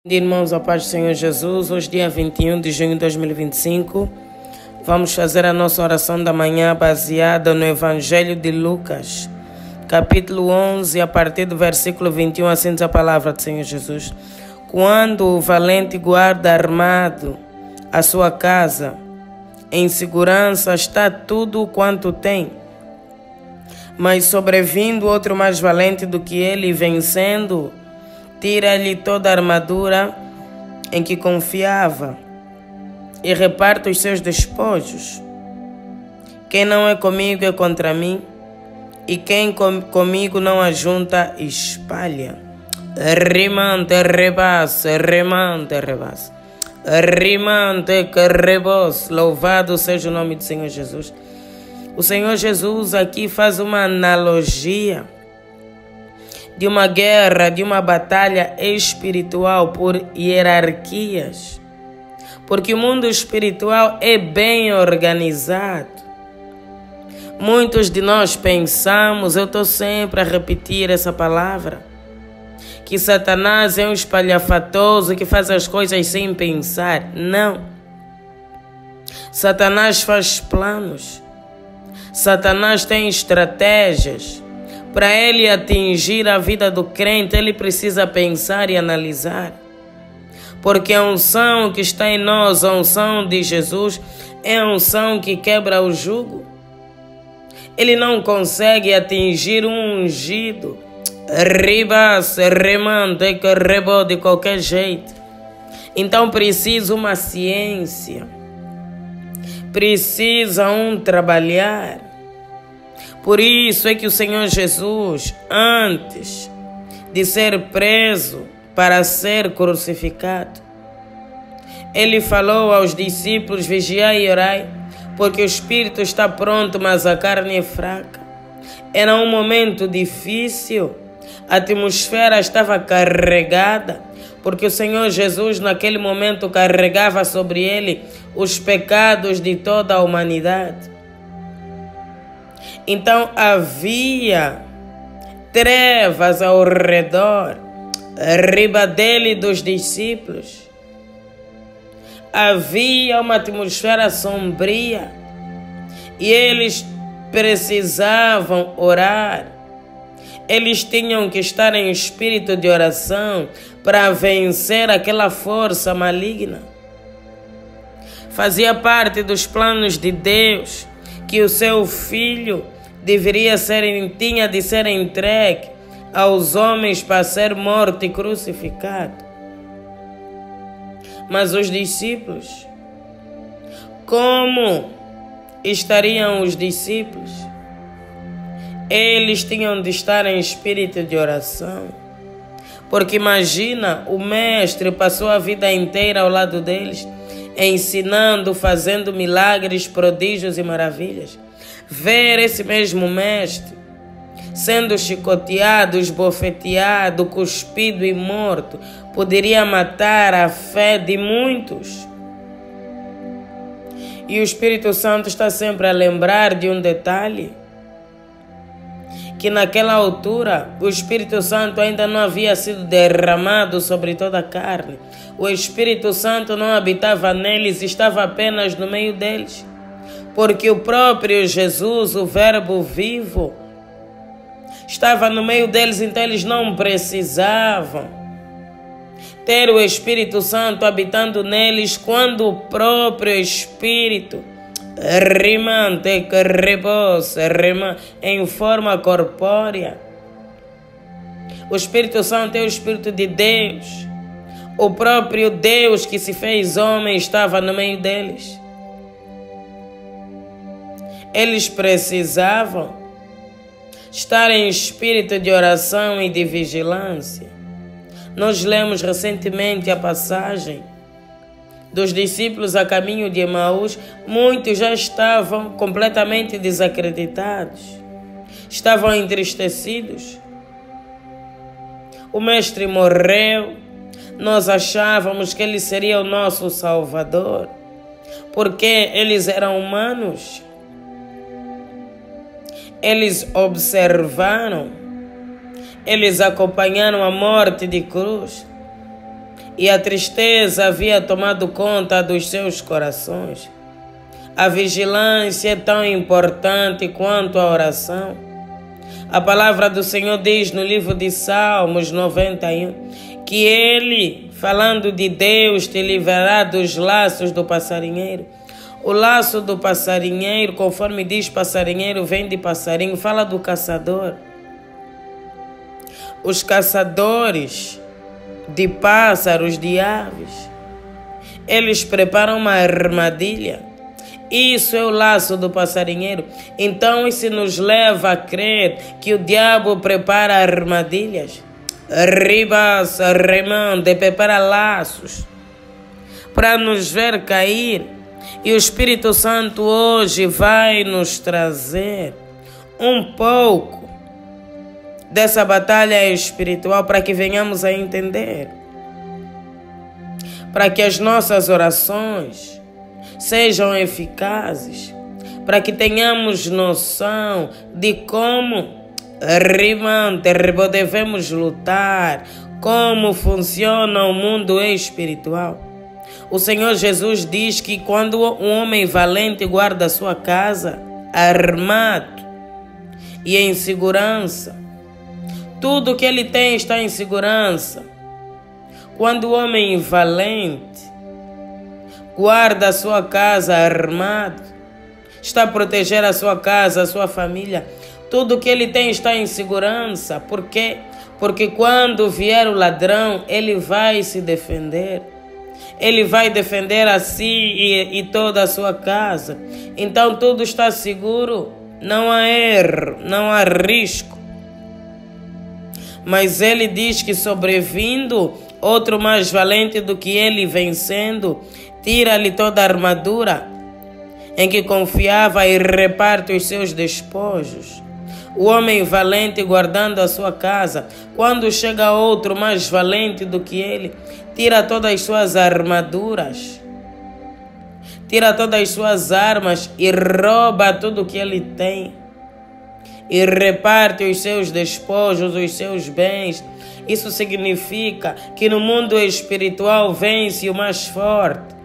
Irmãos, a paz do Senhor Jesus, hoje dia 21 de junho de 2025, vamos fazer a nossa oração da manhã baseada no Evangelho de Lucas, capítulo 11, a partir do versículo 21, assim diz a palavra do Senhor Jesus. Quando o valente guarda armado a sua casa, em segurança está tudo quanto tem, mas sobrevindo outro mais valente do que ele, vencendo, tira-lhe toda a armadura em que confiava e reparte os seus despojos. Quem não é comigo é contra mim, e quem comigo não ajunta, espalha. Rimante rebas, remante rebas, rimante que rebos. Louvado seja o nome do Senhor Jesus. O Senhor Jesus aqui faz uma analogia de uma guerra, de uma batalha espiritual por hierarquias. Porque o mundo espiritual é bem organizado. Muitos de nós pensamos, eu estou sempre a repetir essa palavra, que Satanás é um espalhafatoso que faz as coisas sem pensar. Não. Satanás faz planos. Satanás tem estratégias. Para ele atingir a vida do crente, ele precisa pensar e analisar. Porque a unção que está em nós, a unção de Jesus, é a unção que quebra o jugo. Ele não consegue atingir um ungido, ribas, remante, que rebou de qualquer jeito. Então precisa uma ciência, precisa um trabalhar. Por isso é que o Senhor Jesus, antes de ser preso para ser crucificado, ele falou aos discípulos: vigiai e orai, porque o espírito está pronto, mas a carne é fraca. Era um momento difícil, a atmosfera estava carregada, porque o Senhor Jesus naquele momento carregava sobre ele os pecados de toda a humanidade. Então havia trevas ao redor, riba dele e dos discípulos. Havia uma atmosfera sombria e eles precisavam orar. Eles tinham que estar em espírito de oração para vencer aquela força maligna. Fazia parte dos planos de Deus que o seu filho tinha de ser entregue aos homens para ser morto e crucificado. Mas os discípulos, como estariam os discípulos? Eles tinham de estar em espírito de oração. Porque imagina, o mestre passou a vida inteira ao lado deles, ensinando, fazendo milagres, prodígios e maravilhas. Ver esse mesmo mestre sendo chicoteado, esbofeteado, cuspido e morto poderia matar a fé de muitos. E o Espírito Santo está sempre a lembrar de um detalhe, que naquela altura o Espírito Santo ainda não havia sido derramado sobre toda a carne. O Espírito Santo não habitava neles, estava apenas no meio deles. Porque o próprio Jesus, o Verbo vivo, estava no meio deles, então eles não precisavam ter o Espírito Santo habitando neles, quando o próprio Espírito, rimante, que rebosa, em forma corpórea. O Espírito Santo é o Espírito de Deus. O próprio Deus que se fez homem estava no meio deles. Eles precisavam estar em espírito de oração e de vigilância. Nós lemos recentemente a passagem dos discípulos a caminho de Emaús. Muitos já estavam completamente desacreditados, estavam entristecidos. O mestre morreu, nós achávamos que ele seria o nosso Salvador, porque eles eram humanos. Eles observaram, eles acompanharam a morte de cruz e a tristeza havia tomado conta dos seus corações. A vigilância é tão importante quanto a oração. A palavra do Senhor diz no livro de Salmos 91 que Ele, falando de Deus, te livrará dos laços do passarinheiro. O laço do passarinheiro, conforme diz passarinheiro, vem de passarinho, fala do caçador. Os caçadores de pássaros, de aves, eles preparam uma armadilha. Isso é o laço do passarinheiro. Então isso nos leva a crer que o diabo prepara armadilhas, ribas, remande, prepara laços para nos ver cair. E o Espírito Santo hoje vai nos trazer um pouco dessa batalha espiritual para que venhamos a entender, para que as nossas orações sejam eficazes, para que tenhamos noção de como devemos lutar, como funciona o mundo espiritual. O Senhor Jesus diz que quando um homem valente guarda a sua casa, armado e em segurança, tudo que ele tem está em segurança. Quando o homem valente guarda a sua casa armado, está a proteger a sua casa, a sua família, tudo que ele tem está em segurança. Por quê? Porque quando vier o ladrão, ele vai se defender. Ele vai defender a si e toda a sua casa. Então tudo está seguro, não há erro, não há risco. Mas ele diz que sobrevindo outro mais valente do que ele vencendo, tira-lhe toda a armadura em que confiava e reparte os seus despojos. O homem valente guardando a sua casa, quando chega outro mais valente do que ele, tira todas as suas armaduras, tira todas as suas armas e rouba tudo que ele tem. E reparte os seus despojos, os seus bens. Isso significa que no mundo espiritual vence o mais forte.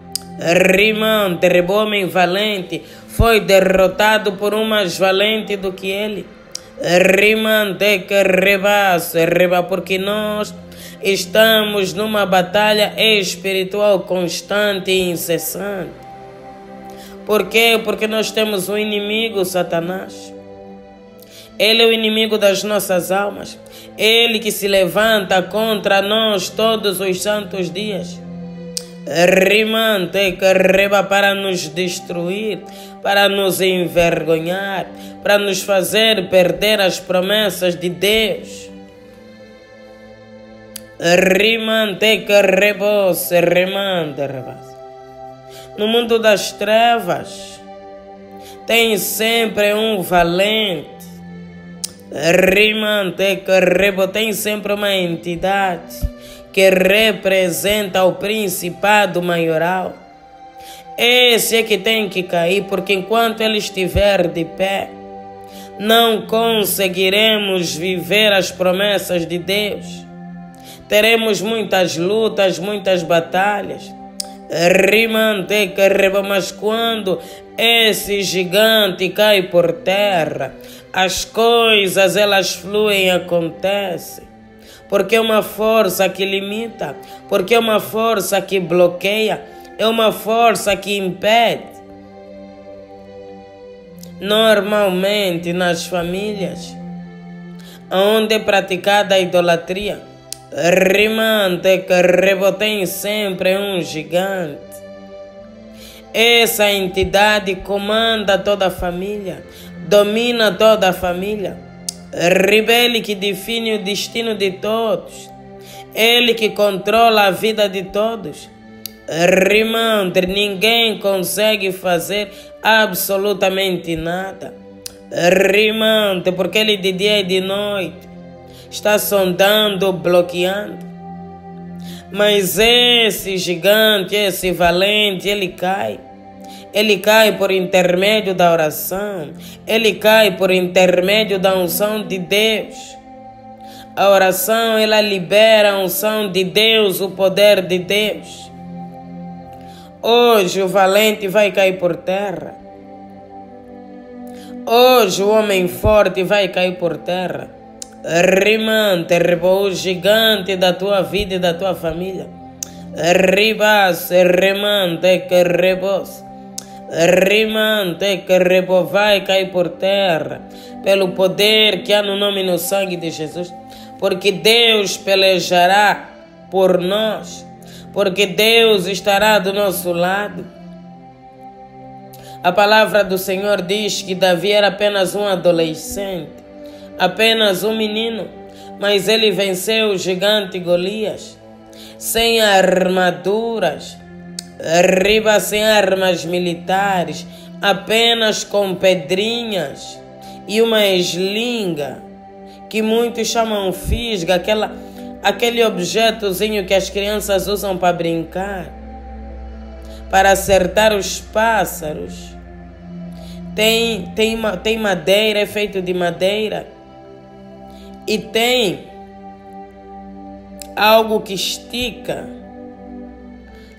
Rimante, o homem valente, foi derrotado por um mais valente do que ele. Rimante que reba, porque nós estamos numa batalha espiritual constante e incessante. Por quê? Porque nós temos um inimigo, Satanás. Ele é o inimigo das nossas almas. Ele que se levanta contra nós todos os santos dias. Rimante que reba para nos destruir, para nos envergonhar, para nos fazer perder as promessas de Deus. Rimante que rebose, rimante rebase. No mundo das trevas tem sempre um valente. Rimante que rebo, tem sempre uma entidade que representa o principado maioral. Esse é que tem que cair, porque enquanto ele estiver de pé, não conseguiremos viver as promessas de Deus. Teremos muitas lutas, muitas batalhas. Rimante que rebo, mas quando esse gigante cai por terra, as coisas elas fluem e acontecem. Porque é uma força que limita, porque é uma força que bloqueia, é uma força que impede. Normalmente nas famílias onde é praticada a idolatria, rimante que rebo, tem sempre um gigante. Essa entidade comanda toda a família, domina toda a família. Ele que define o destino de todos. Ele que controla a vida de todos. Rimante, ninguém consegue fazer absolutamente nada. Rimante, porque ele de dia e de noite está sondando, bloqueando. Mas esse gigante, esse valente, ele cai. Ele cai por intermédio da oração. Ele cai por intermédio da unção de Deus. A oração, ela libera a unção de Deus, o poder de Deus. Hoje o valente vai cair por terra. Hoje o homem forte vai cair por terra. Rimante, o gigante da tua vida e da tua família. Ribas, remante, que rebos. Rimante, que rebo vai cair por terra. Pelo poder que há no nome e no sangue de Jesus. Porque Deus pelejará por nós. Porque Deus estará do nosso lado. A palavra do Senhor diz que Davi era apenas um adolescente, apenas um menino, mas ele venceu o gigante Golias, sem armaduras, sem armas militares, apenas com pedrinhas e uma eslinga, que muitos chamam fisga, aquele objetozinho que as crianças usam para brincar, para acertar os pássaros. Tem madeira, é feito de madeira. E tem algo que estica.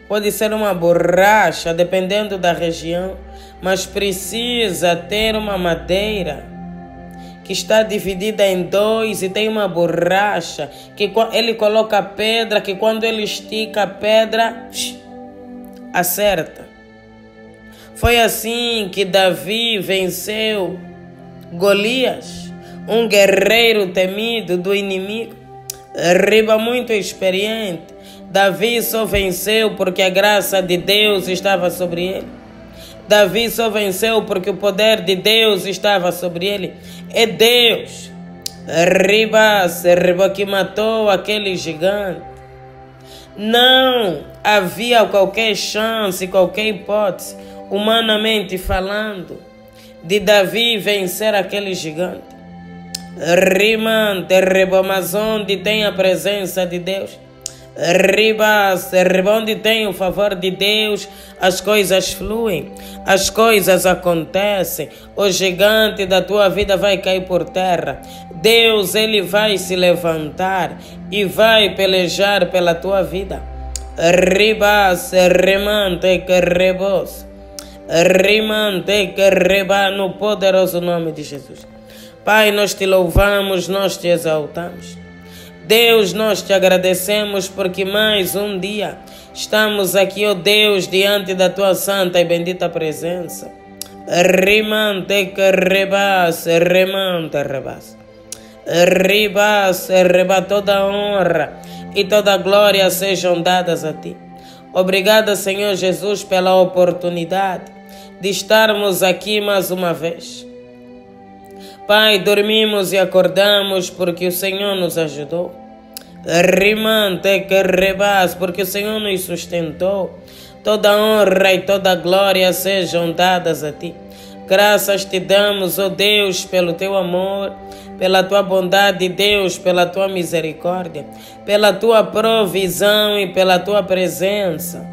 Pode ser uma borracha, dependendo da região. Mas precisa ter uma madeira que está dividida em dois e tem uma borracha. Que ele coloca pedra, que quando ele estica a pedra, acerta. Foi assim que Davi venceu Golias, um guerreiro temido do inimigo, muito experiente. Davi só venceu porque a graça de Deus estava sobre ele. Davi só venceu porque o poder de Deus estava sobre ele. É Deus, que matou aquele gigante. Não havia qualquer chance, qualquer hipótese, humanamente falando, de Davi vencer aquele gigante. Mas onde tem a presença de Deus, onde tem o favor de Deus, as coisas fluem, as coisas acontecem. O gigante da tua vida vai cair por terra. Deus, ele vai se levantar e vai pelejar pela tua vida. No poderoso nome de Jesus. Pai, nós te louvamos, nós te exaltamos. Deus, nós te agradecemos porque mais um dia estamos aqui, ó Deus, diante da tua santa e bendita presença. Toda honra e toda glória sejam dadas a ti. Obrigada, Senhor Jesus, pela oportunidade de estarmos aqui mais uma vez. Pai, dormimos e acordamos porque o Senhor nos ajudou. Porque o Senhor nos sustentou. Toda honra e toda glória sejam dadas a ti. Graças te damos, ó Deus, pelo teu amor, pela tua bondade, Deus, pela tua misericórdia, pela tua provisão e pela tua presença.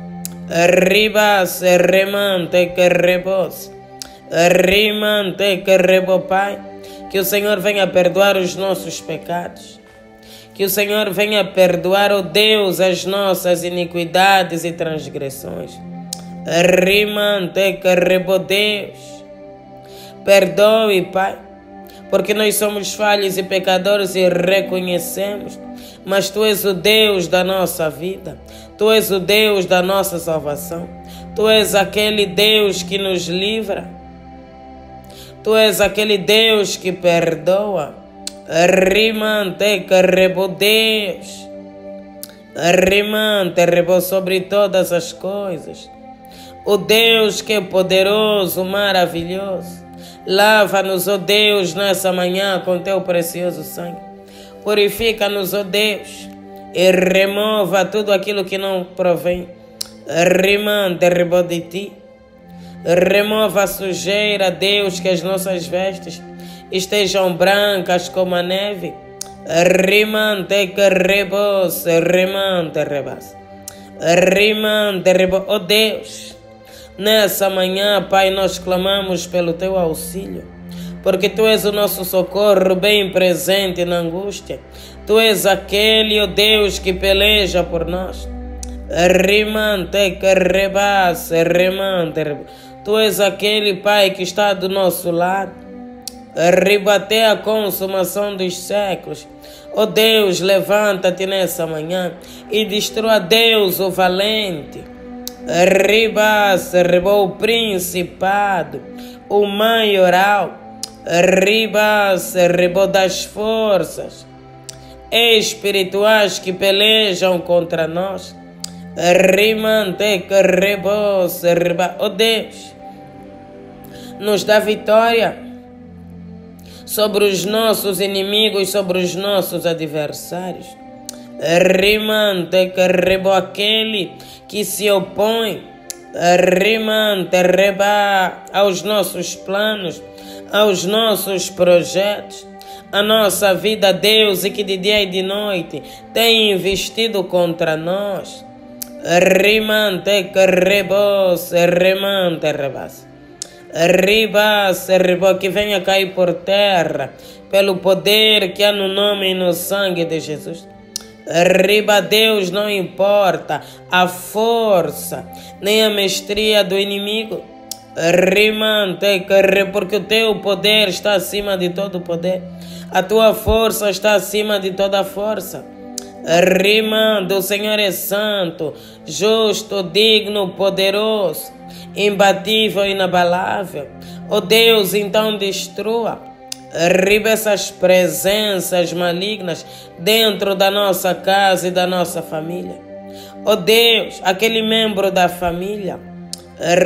Pai, que o Senhor venha perdoar os nossos pecados. Que o Senhor venha perdoar, ó Deus, as nossas iniquidades e transgressões. Deus, perdoe, Pai, porque nós somos falhos e pecadores e reconhecemos, mas Tu és o Deus da nossa vida, Tu és o Deus da nossa salvação, Tu és aquele Deus que nos livra, Tu és aquele Deus que perdoa. Deus, sobre todas as coisas. O Deus que é poderoso, maravilhoso. Lava-nos, ó Deus, nessa manhã com teu precioso sangue. Purifica-nos, ó Deus, e remova tudo aquilo que não provém. De ti. Remova a sujeira, Deus, que as nossas vestes estejam brancas como a neve. Ó Deus, nessa manhã, Pai, nós clamamos pelo teu auxílio, porque Tu és o nosso socorro bem presente na angústia. Tu és aquele, ó Deus, que peleja por nós. Rimante que rebase, remante. Tu és aquele, Pai, que está do nosso lado. Até a consumação dos séculos. Ó Deus, levanta-te nessa manhã e destrua, Deus, o valente. Ribas, o principado, o maioral. Ribas, das forças espirituais que pelejam contra nós. Rimante que rebose, ó Deus, nos dá vitória sobre os nossos inimigos, sobre os nossos adversários. Rimante que rebo aquele que se opõe. Rimante reba aos nossos planos, aos nossos projetos, a nossa vida, Deus, e que de dia e de noite tem investido contra nós. Rimante que rebose, remante rebase. Ribas, que venha cair por terra, pelo poder que há no nome e no sangue de Jesus. Riba, Deus, não importa a força, nem a mestria do inimigo. Rimante, porque o teu poder está acima de todo poder. A tua força está acima de toda força. Rimando, o Senhor é santo, justo, digno, poderoso, imbatível, inabalável. Ó Deus, então destrua, riba essas presenças malignas dentro da nossa casa e da nossa família. Ó Deus, aquele membro da família,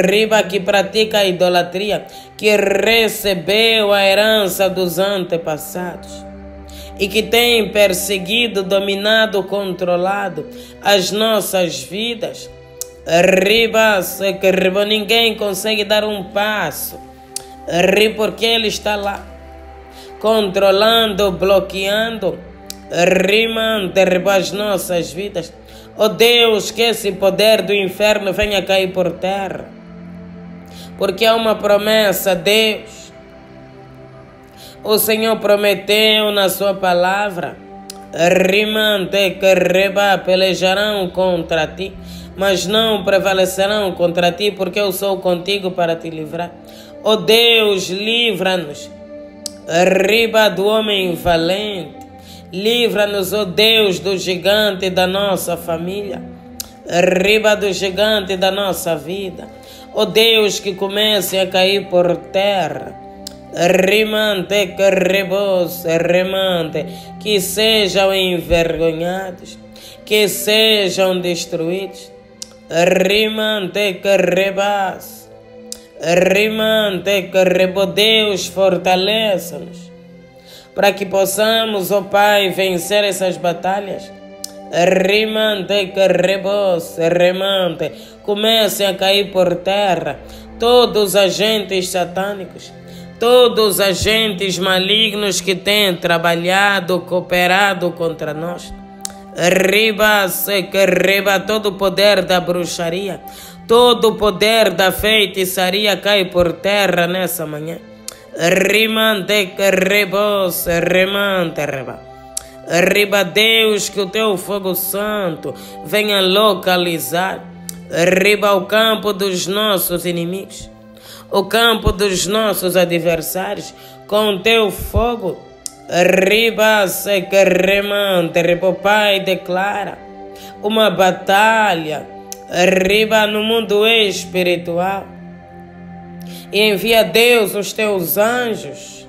riba que pratica a idolatria, que recebeu a herança dos antepassados e que tem perseguido, dominado, controlado as nossas vidas. Riba, ninguém consegue dar um passo, porque ele está lá, controlando, bloqueando, as nossas vidas. Ó Deus, que esse poder do inferno venha cair por terra, porque há uma promessa, Deus. O Senhor prometeu na sua palavra, rimante que reba, pelejarão contra ti, mas não prevalecerão contra ti, porque eu sou contigo para te livrar. Ó Deus, livra-nos, riba do homem valente. Livra-nos, ó Deus, do gigante da nossa família, riba do gigante da nossa vida. Ó Deus, que comece a cair por terra. Rimante que rebose, remante, que sejam envergonhados, que sejam destruídos. Rimante que rebase, rimante que rebo, Deus, fortaleça-nos para que possamos, ó Pai, vencer essas batalhas. Rimante que rebose, remante, comecem a cair por terra todos os agentes satânicos, todos os agentes malignos que têm trabalhado, cooperado contra nós. Riba, que riba, todo o poder da bruxaria, todo o poder da feitiçaria cai por terra nessa manhã. Rimante que rebose, remante reba. Riba, Deus, que o teu fogo santo venha localizar, riba, o campo dos nossos inimigos, o campo dos nossos adversários, com o teu fogo. Riba, que remante, riba, Pai, declara uma batalha, riba, no mundo espiritual, e envia, Deus, os teus anjos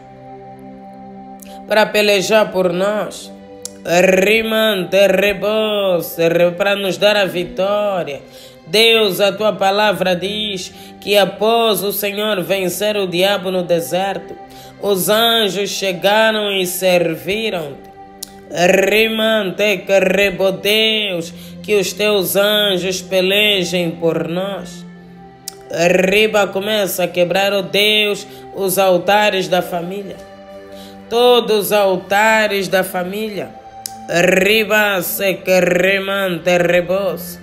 para pelejar por nós. Rimante, rebose, para nos dar a vitória. Deus, a tua palavra diz que após o Senhor vencer o diabo no deserto, os anjos chegaram e serviram-te. Rimante, que rebo, Deus, que os teus anjos pelejem por nós. Riba, começa a quebrar, ó Deus, os altares da família, todos os altares da família. Riba, que remante, rebose,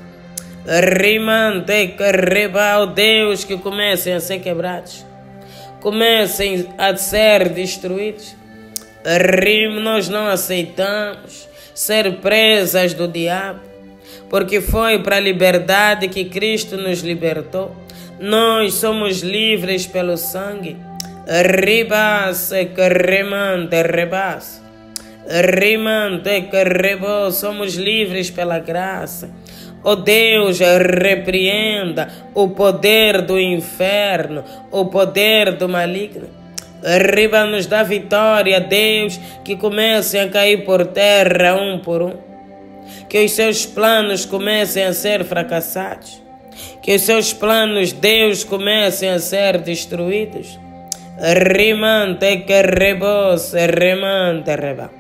rimante que reba, ó Deus, que comecem a ser quebrados, comecem a ser destruídos. Nós não aceitamos ser presas do diabo, porque foi para a liberdade que Cristo nos libertou. Nós somos livres pelo sangue. Ribase que remante rebas. Rimante que rebou. Somos livres pela graça. Oh Deus, repreenda o poder do inferno, o poder do maligno. Riba-nos da vitória, Deus, que comecem a cair por terra um por um. Que os seus planos comecem a ser fracassados. Que os seus planos, Deus, comecem a ser destruídos. Rimante que rebose, remante reba.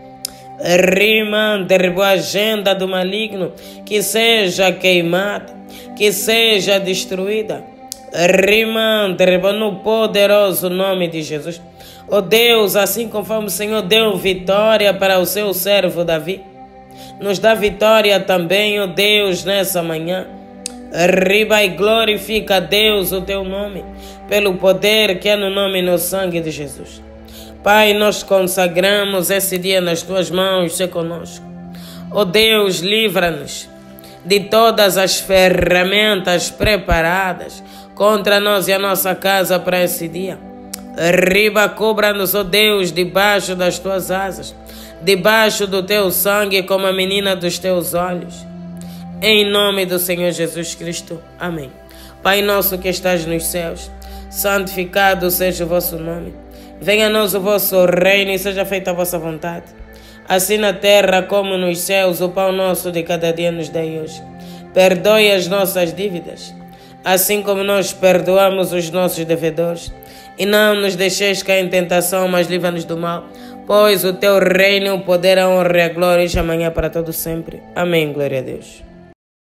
Rimante rebo, a agenda do maligno que seja queimada, que seja destruída. Rimante rebo, no poderoso nome de Jesus. Oh Deus, assim conforme o Senhor deu vitória para o seu servo Davi, nos dá vitória também, oh Deus, nessa manhã. Riba e glorifica, Deus, o teu nome, pelo poder que é no nome e no sangue de Jesus. Pai, nós consagramos esse dia nas tuas mãos, se conosco. Oh Deus, livra-nos de todas as ferramentas preparadas contra nós e a nossa casa para esse dia. Riba, cubra-nos, oh Deus, debaixo das tuas asas, debaixo do teu sangue, como a menina dos teus olhos. Em nome do Senhor Jesus Cristo. Amém. Pai nosso que estás nos céus, santificado seja o vosso nome. Venha a nós o vosso reino e seja feita a vossa vontade, assim na terra como nos céus. O pão nosso de cada dia nos dai hoje. Perdoe as nossas dívidas, assim como nós perdoamos os nossos devedores. E não nos deixeis cair em tentação, mas livra-nos do mal, pois o teu reino, o poder, a honra e a glória, hoje e amanhã para todo sempre. Amém. Glória a Deus.